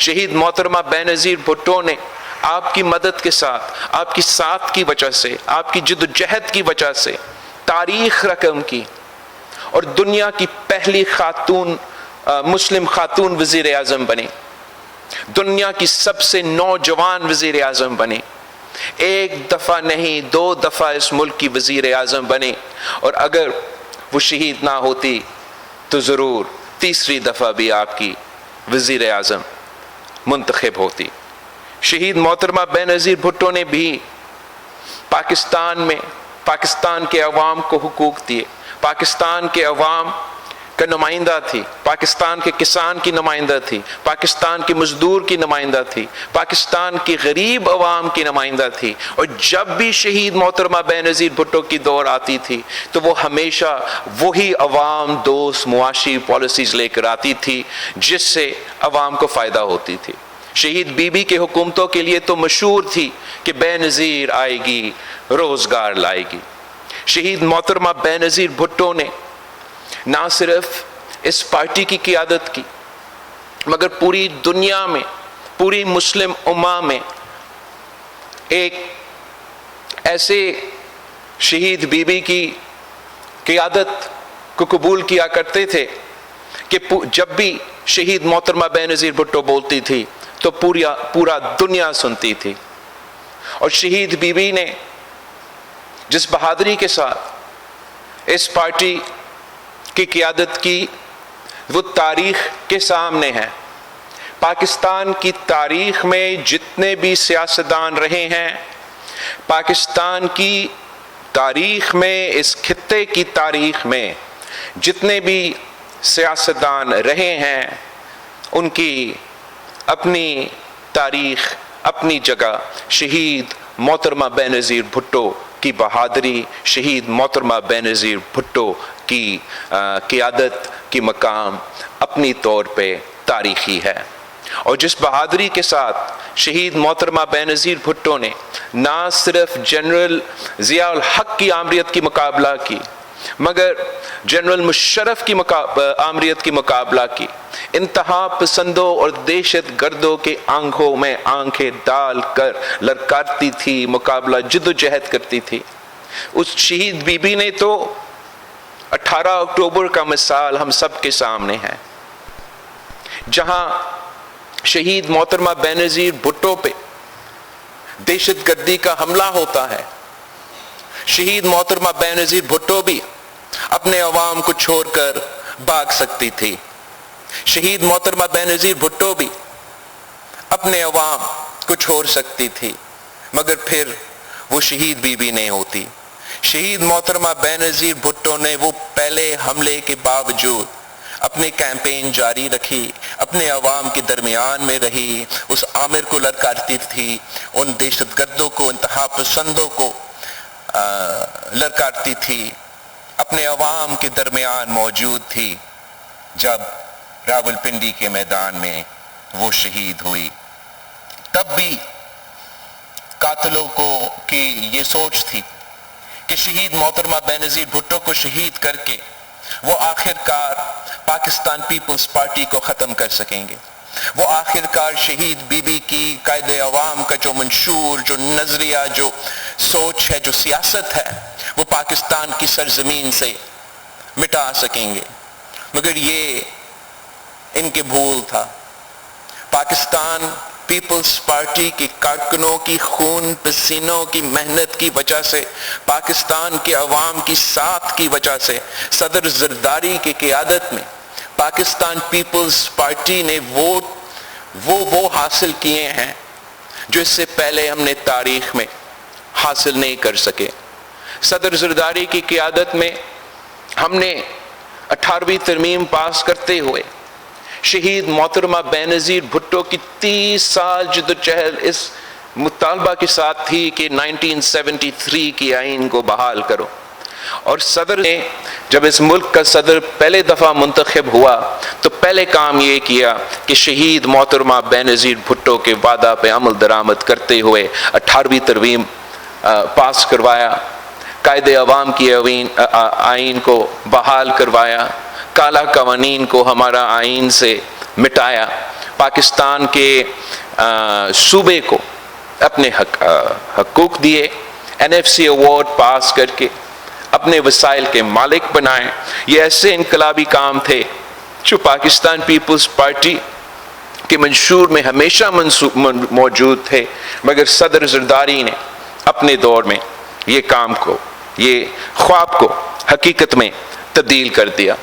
شہید محترمہ بینظیر بھٹو نے آپ کی مدد کے ساتھ، آپ کی ساتھ کی وجہ سے، آپ کی جد و جہد کی وجہ سے تاریخ رقم کی اور دنیا کی پہلی خاتون مسلم خاتون وزیر اعظم بنی، دنیا کی سب سے نوجوان وزیر اعظم بنی، ایک دفعہ نہیں 2 دفعہ اس ملک کی وزیر اعظم بنی، اور اگر وہ شہید نہ ہوتی تو ضرور تیسری دفعہ بھی آپ کی وزیر اعظم منتخب ہوتی۔ شہید محترمہ بینظیر بھٹو نے بھی پاکستان میں پاکستان کے عوام کو حقوق دیے، پاکستان کے عوام کا نمائندہ تھی، پاکستان کے کسان کی نمائندہ تھی، پاکستان کے مزدور کی نمائندہ تھی، پاکستان کی غریب عوام کی نمائندہ تھی، اور جب بھی شہید محترمہ بینظیر بھٹو کی دور آتی تھی تو وہ ہمیشہ وہی عوام دوست معاشی پالیسیز لے کر آتی تھی جس سے عوام کو فائدہ ہوتی تھی۔ شہید بی بی کے حکومتوں کے لیے تو مشہور تھی کہ بینظیر آئے گی روزگار لائے گی۔ شہید محترمہ بینظیر بھٹو نے نہ صرف اس پارٹی کی قیادت کی مگر پوری دنیا میں، پوری مسلم امہ میں ایک ایسے شہید بی بی کی قیادت کو قبول کیا کرتے تھے کہ جب بھی شہید محترمہ بینظیر بھٹو بولتی تھی تو پورا دنیا سنتی تھی۔ اور شہید بی بی نے جس بہادری کے ساتھ اس پارٹی کی قیادت کی وہ تاریخ کے سامنے ہے۔ پاکستان کی تاریخ میں جتنے بھی سیاستدان رہے ہیں، پاکستان کی تاریخ میں، اس خطے کی تاریخ میں جتنے بھی سیاستدان رہے ہیں، ان کی اپنی تاریخ، اپنی جگہ۔ شہید محترمہ بینظیر بھٹو کی بہادری، شہید محترمہ بینظیر بھٹو کی قیادت کی مقام اپنی طور پہ تاریخی ہے۔ اور جس بہادری کے ساتھ شہید محترمہ بینظیر بھٹو نے نہ صرف جنرل ضیاء الحق کی آمریت کی مقابلہ کی مگر جنرل مشرف کی آمریت کی مقابلہ کی، انتہا پسندوں اور دہشت گردوں کے آنکھوں میں آنکھیں ڈال کر للکارتی تھی، مقابلہ جد و جہد کرتی تھی۔ اس شہید بی بی نے تو 18 اکتوبر کا مثال ہم سب کے سامنے ہے، جہاں شہید محترمہ بینظیر بھٹو پہ دہشت گردی کا حملہ ہوتا ہے، شہید محترمہ بینظیر بھٹو بھی اپنے عوام کو چھوڑ کر بھاگ سکتی تھی، شہید محترمہ بینظیر بھٹو بھی اپنے عوام کو چھوڑ سکتی تھی، مگر پھر وہ شہید بی بی نہیں ہوتی۔ شہید محترمہ بینظیر بھٹو نے وہ پہلے حملے کے باوجود اپنی کیمپین جاری رکھی، اپنے عوام کے درمیان میں رہی، اس آمر کو للکارتی تھی، ان دہشت گردوں کو، انتہا پسندوں کو للکارتی تھی، اپنے عوام کے درمیان موجود تھی۔ جب راولپنڈی کے میدان میں وہ شہید ہوئی، تب بھی قاتلوں کی یہ سوچ تھی کہ شہید محترمہ بینظیر بھٹو کو شہید کر کے وہ آخرکار پاکستان پیپلز پارٹی کو ختم کر سکیں گے، وہ آخرکار شہید بی بی کی قائد عوام کا جو منشور، جو نظریہ، جو سوچ ہے، جو سیاست ہے، وہ پاکستان کی سرزمین سے مٹا سکیں گے، مگر یہ ان کے بھول تھا۔ پاکستان پیپلز پارٹی کے کارکنوں کی خون پسینوں کی محنت کی وجہ سے، پاکستان کے عوام کی ساتھ کی وجہ سے، صدر زرداری کی قیادت میں پاکستان پیپلز پارٹی نے وہ حاصل کیے ہیں جو اس سے پہلے ہم نے تاریخ میں حاصل نہیں کر سکے۔ صدر زرداری کی قیادت میں ہم نے 18ویں ترمیم پاس کرتے ہوئے شہید محترمہ بینظیر بھٹو کی 30 سال جدوجہد اس مطالبہ کے ساتھ تھی کہ 1973 کی آئین کو بحال کرو، اور صدر نے جب اس ملک کا صدر پہلے دفعہ منتخب ہوا تو پہلے کام یہ کیا کہ شہید محترمہ بینظیر بھٹو کے وعدہ پہ عمل درآمد کرتے ہوئے 18ویں ترمیم پاس کروایا، قائد عوام کی آئین کو بحال کروایا، کالا قوانین کو ہمارا آئین سے مٹایا، پاکستان کے صوبے کو اپنے حقوق دیے، NFC ایوارڈ پاس کر کے اپنے وسائل کے مالک بنائے. یہ ایسے انقلابی کام تھے جو پاکستان پیپلز پارٹی کے منشور میں ہمیشہ موجود تھے، مگر صدر زرداری نے اپنے دور میں یہ کام کو، یہ خواب کو حقیقت میں تبدیل کر دیا.